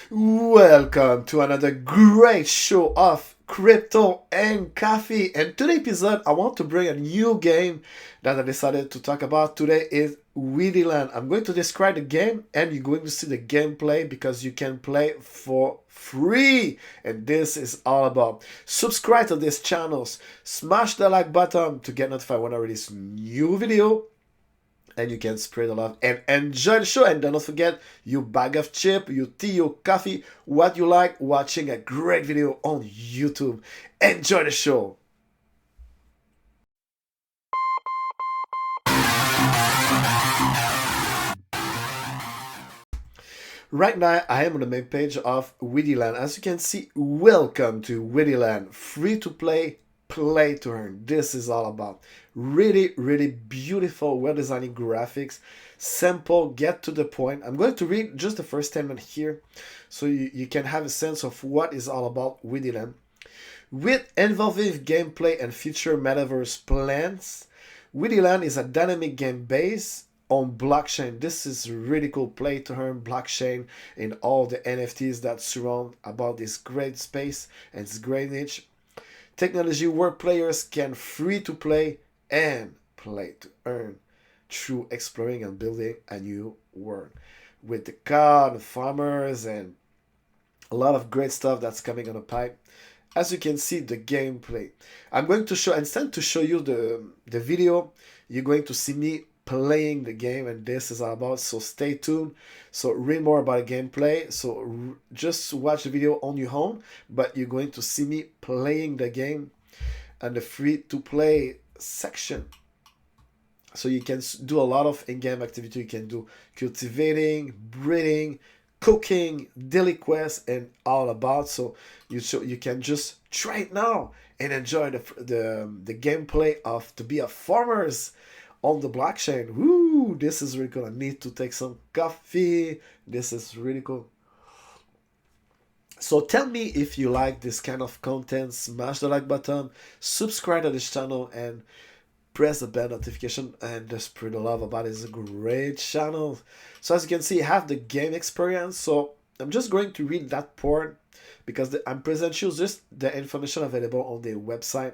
Welcome to another great show of crypto and coffee. And today's episode, I want to bring a new game that I decided to talk about today is Widi Land. I'm going to describe the game and you're going to see the gameplay because you can play for free. And this is all about. Subscribe to this channel, smash the like button to get notified when I release new video and you can spread the love and enjoy the show. And don't forget your bag of chip, your tea, your coffee, what you like watching a great video on YouTube. Enjoy the show. Right now, I am on the main page of Widiland. As you can see, welcome to Widiland. Free to play, play to earn. This is all about. Really beautiful, well designing graphics. Simple, get to the point. I'm going to read just the first statement here so you can have a sense of what is all about Widiland. With innovative gameplay and future metaverse plans, Widiland is a dynamic game based on blockchain. This is really cool play to earn blockchain and all the NFTs that surround about this great space and this great niche. Technology where players can free to play and play to earn through exploring and building a new world. With the card, farmers, and a lot of great stuff that's coming on the pipe. As you can see, the gameplay. I'm going to show, instead to show you the video, you're going to see me playing the game, and this is all about. So stay tuned. So read more about the gameplay. So just watch the video on your own, but you're going to see me playing the game and the free to play section. So you can do a lot of in-game activity. You can do cultivating, breeding, cooking, daily quests, and all about. So you can just try it now and enjoy the gameplay of to be a farmers on the blockchain. Woo! This is really cool. I need to take some coffee. This is really cool. So tell me if you like this kind of content. Smash the like button, subscribe to this channel, and press the bell notification and just spread the love about it. It's a great channel. So as you can see, I have the game experience. So I'm just going to read that part because I'm present you just the information available on the website.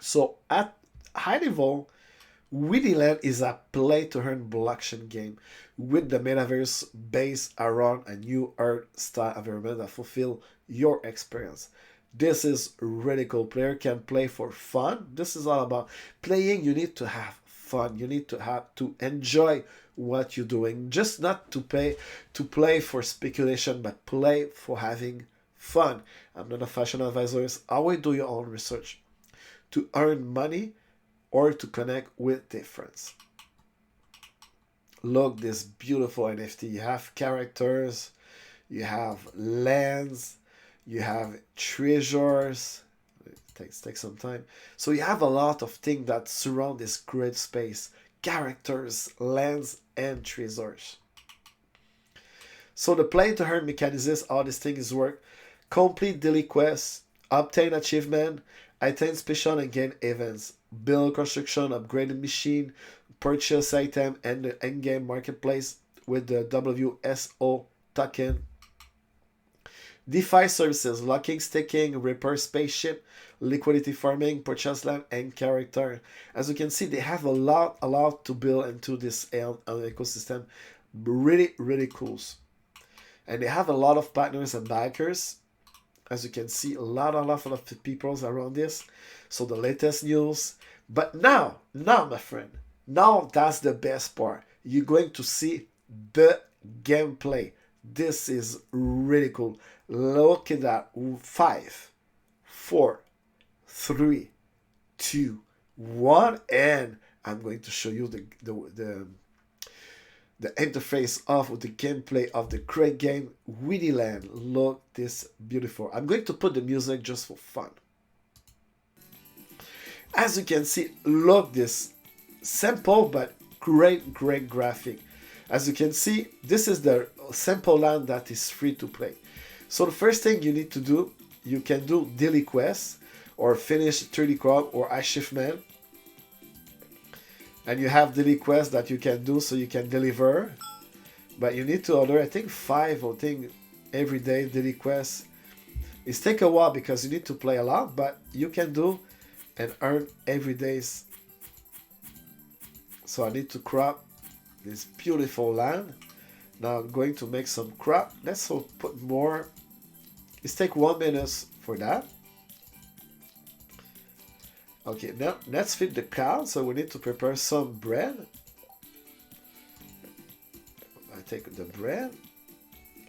So at high level, Widiland is a play-to-earn blockchain game with the metaverse based around a new art-style environment that fulfill your experience. This is really cool. Player can play for fun. This is all about playing. You need to have fun. You need to have to enjoy what you're doing. Just not to play for speculation, but play for having fun. I'm not a fashion advisor. Always do your own research to earn money or to connect with difference. Look, this beautiful NFT. You have characters, you have lands, you have treasures. It takes some time. So you have a lot of things that surround this great space. Characters, lands, and treasures. So the play to earn mechanisms, all these things work. Complete daily quests, obtain achievement, attain special and gain events, build construction, upgrade the machine, purchase item, and the in-game marketplace with the WSO token. DeFi services, locking, staking, repair spaceship, liquidity farming, purchase land, and character. As you can see, they have a lot to build into this ecosystem. Really cool. And they have a lot of partners and backers. As you can see, a lot of people around this. So the latest news. But now, my friend, now that's the best part. You're going to see the gameplay. This is really cool. Look at that. 5, 4, 3, 2, 1, and I'm going to show you the interface of the gameplay of the great game Widi Land. Look this beautiful. I'm going to put the music just for fun. As you can see, look this simple but great graphic. As you can see, this is the simple land that is free to play. So the first thing you need to do, you can do daily quests or finish 30 crop or achievement. And you have daily quests that you can do so you can deliver. But you need to order, I think, 5 or thing everyday daily quest. It take a while because you need to play a lot, but you can do and earn every days. So I need to crop this beautiful land. Now I'm going to make some crop. Let's put more. It take 1 minute for that. Okay, now let's feed the cow. So we need to prepare some bread. I take the bread,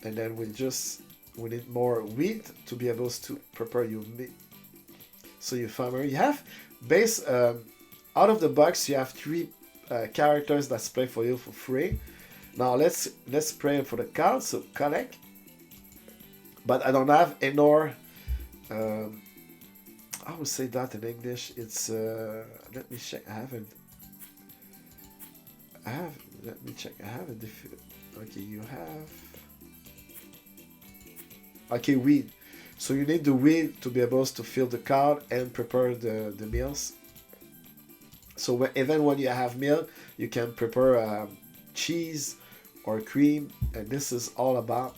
and then we need more wheat to be able to prepare your meat. So you farmer, you have base out of the box. You have 3 characters that play for you for free. Now let's pray for the cow. So collect, but I don't have enough. I would say that in English. It's let me check. Let me check. I have a different. Okay, you have. Okay, wheat. So you need the wheat to be able to fill the cow and prepare the meals. So even when you have milk, you can prepare cheese or cream, and this is all about.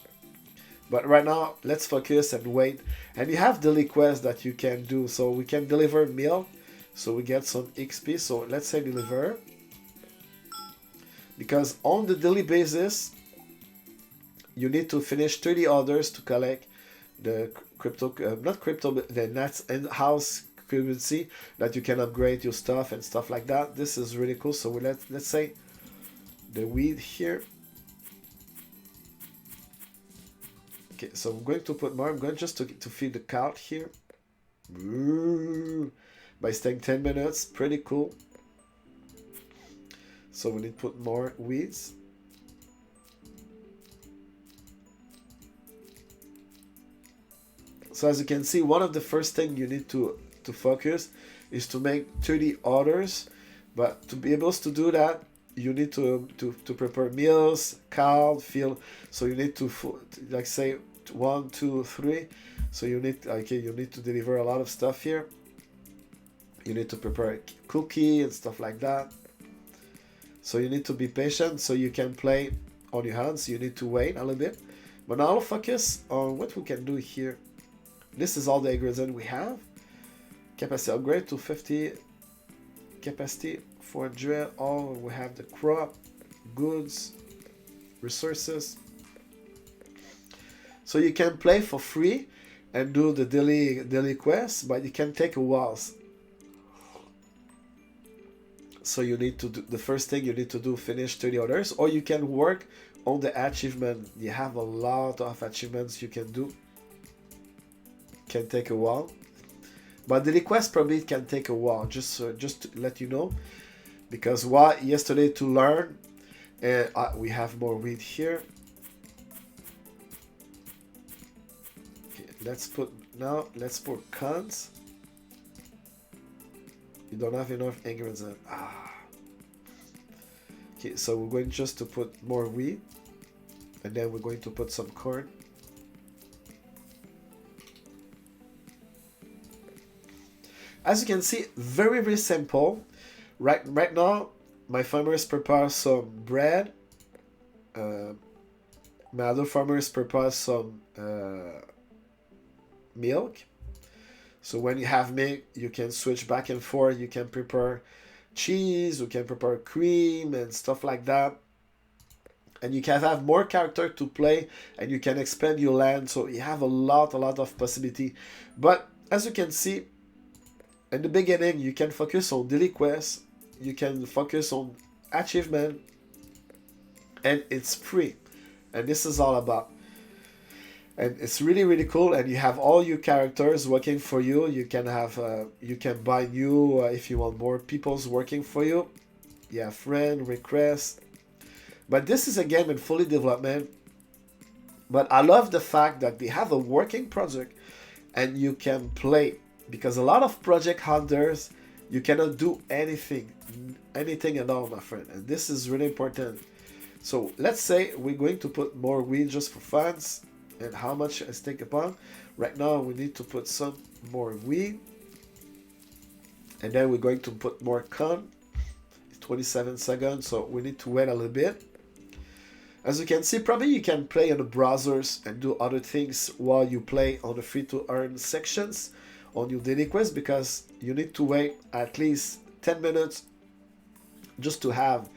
But right now, let's focus and wait. And you have daily quests that you can do. So we can deliver milk, so we get some XP. So let's say deliver. Because on the daily basis, you need to finish 30 orders to collect the the net in-house currency that you can upgrade your stuff and stuff like that. This is really cool. So let's say the wheat here. Okay, so I'm going to put more. I'm going just to feed the cow here. By staying 10 minutes. Pretty cool. So we need to put more weeds. So as you can see, one of the first things you need to focus is to make 30 orders. But to be able to do that, you need to prepare meals, cow, field. So you need to, like say, 1, 2, 3. So you need to deliver a lot of stuff here. You need to prepare a cookie and stuff like that. So you need to be patient so you can play on your hands. You need to wait a little bit. But now I'll focus on what we can do here. This is all the ingredients we have. Capacity upgrade to 50. Capacity 400. All we have the crop, goods, resources. So you can play for free and do the daily quests, but it can take a while. So you need to do the first thing you need to do, finish 30 orders, or you can work on the achievement. You have a lot of achievements you can do. Can take a while, but the request probably can take a while. Just to let you know, because yesterday to learn, we have more wheat here. Okay, let's put cons. You don't have enough ingredients. Okay, so we're going just to put more wheat, and then we're going to put some corn. As you can see, very, very simple. Right now, my farmers prepare some bread. My other farmers prepare some milk. So when you have milk, you can switch back and forth. You can prepare cheese, you can prepare cream and stuff like that. And you can have more character to play, and you can expand your land. So you have a lot of possibility. But as you can see, in the beginning, you can focus on daily quests, you can focus on achievement, and it's free. And this is all about. And it's really, really cool. And you have all your characters working for you. You can have, you can buy new if you want more people's working for you. You have friend request. But this is a game in fully development. But I love the fact that they have a working project and you can play. Because a lot of project hunters, you cannot do anything at all, my friend. And this is really important. So let's say we're going to put more wheat just for fun. And how much is take upon? Right now we need to put some more wheat. And then we're going to put more corn. 27 seconds, so we need to wait a little bit. As you can see, probably you can play in the browsers and do other things while you play on the free to earn sections on your daily quest, because you need to wait at least 10 minutes just to have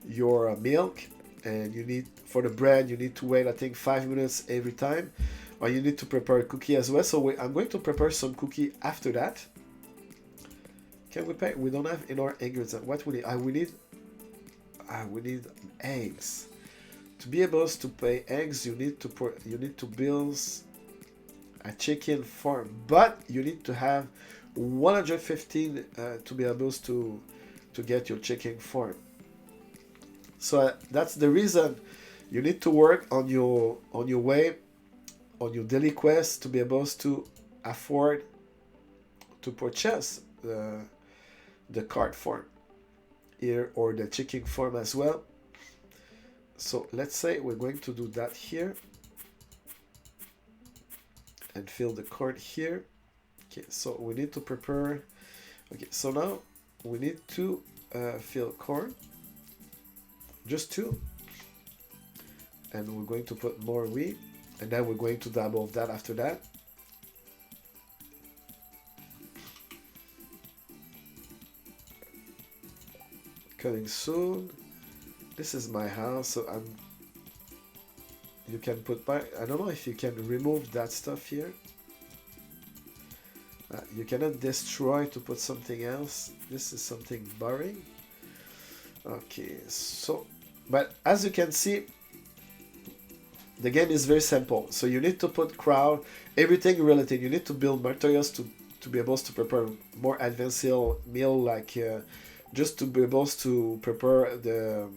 your milk, and you need, for the bread, you need to wait I think 5 minutes every time, or you need to prepare a cookie as well. So I'm going to prepare some cookie after that. Can we pay? We don't have in our ingredients. What we need? We need eggs. To be able to pay eggs, you need to build a chicken farm, but you need to have 115 to be able to get your chicken farm. So that's the reason you need to work on your way, on your daily quest, to be able to afford to purchase the card farm here, or the chicken farm as well. So let's say we're going to do that here and fill the card here. Okay, so we need to prepare. Okay, so now we need to fill corn, just 2, and we're going to put more wheat, and then we're going to double that after that. Coming soon. This is my house, so you can put by, I don't know if you can remove that stuff here. You cannot destroy to put something else. This is something boring. Okay, so, but as you can see, the game is very simple. So you need to put crowd, everything related. You need to build materials to be able to prepare more advanced meal, like just to be able to prepare the,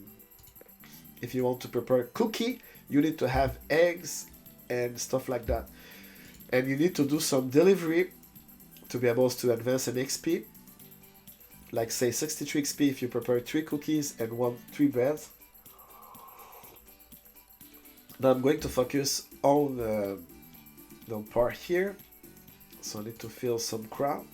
if you want to prepare cookie, you need to have eggs and stuff like that. And you need to do some delivery to be able to advance an XP. Like say 63 XP if you prepare 3 cookies and 3 breads. Now I'm going to focus on the part here. So I need to fill some crowd.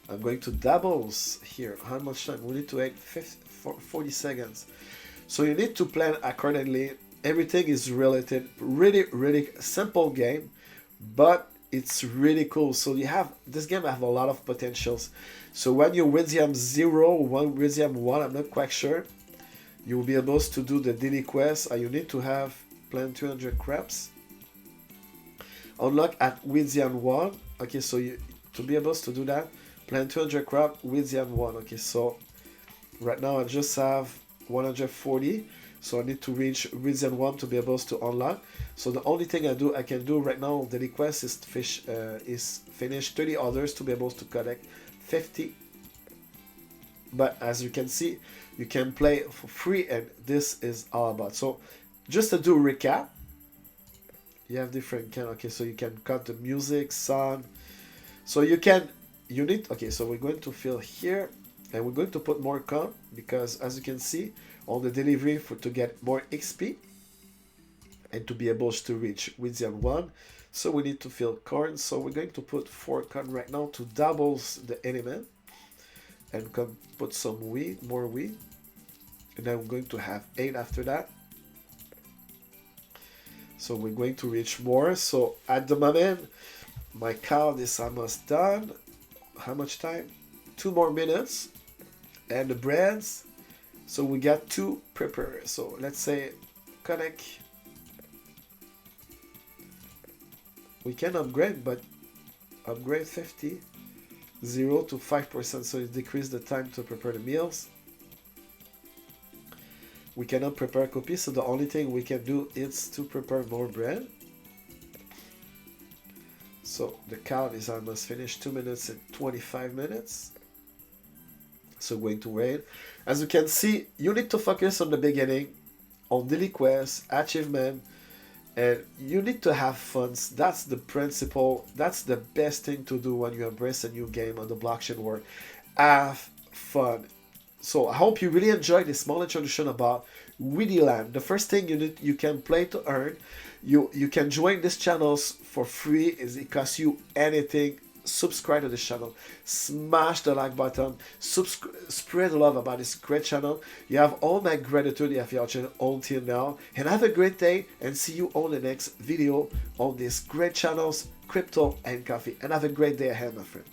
I'm going to doubles here. How much time? We need to wait 40 seconds. So you need to plan accordingly. Everything is related. Really simple game, but it's really cool. So you have, this game have a lot of potentials. So when you're Widiland 0, Widiland 1, I'm not quite sure, you will be able to do the daily quest. You need to have plant 200 crabs. Unlock at Widiland 1. Okay, so to be able to do that, plant 200 crab, Widiland 1. Okay, so right now I just have 140. So I need to reach Widiland 1 to be able to unlock. So the only thing I can do right now, the request is finish 30 others to be able to collect 50. But as you can see, you can play for free, and this is all about. So just to do a recap, you have different okay, so you can cut the music, sound. So okay, so we're going to fill here, and we're going to put more count, because as you can see, on the delivery to get more XP and to be able to reach Widiland 1. So we need to fill corn. So we're going to put 4 corn right now to double the element, and put some wheat, more wheat, and then we're going to have 8 after that. So we're going to reach more. So at the moment, my count is almost done. How much time? 2 more minutes. And the breads, so we got 2 prepared. So let's say connect. We can upgrade, but upgrade 50, 0 to 5%, so it decreases the time to prepare the meals. We cannot prepare copies, so the only thing we can do is to prepare more bread. So the count is almost finished, 2 minutes and 25 minutes. So going to wait. As you can see, you need to focus on the beginning, on daily quests, achievement, and you need to have fun. That's the principle. That's the best thing to do when you embrace a new game on the blockchain world. Have fun. So I hope you really enjoyed this small introduction about Widiland. The first thing you can play to earn. You can join these channels for free. It costs you anything subscribe to this channel, smash the like button, spread love about this great channel. You have all my gratitude if you're watching until now, and have a great day, and see you on the next video on this great channels, crypto and coffee, and have a great day ahead, my friend.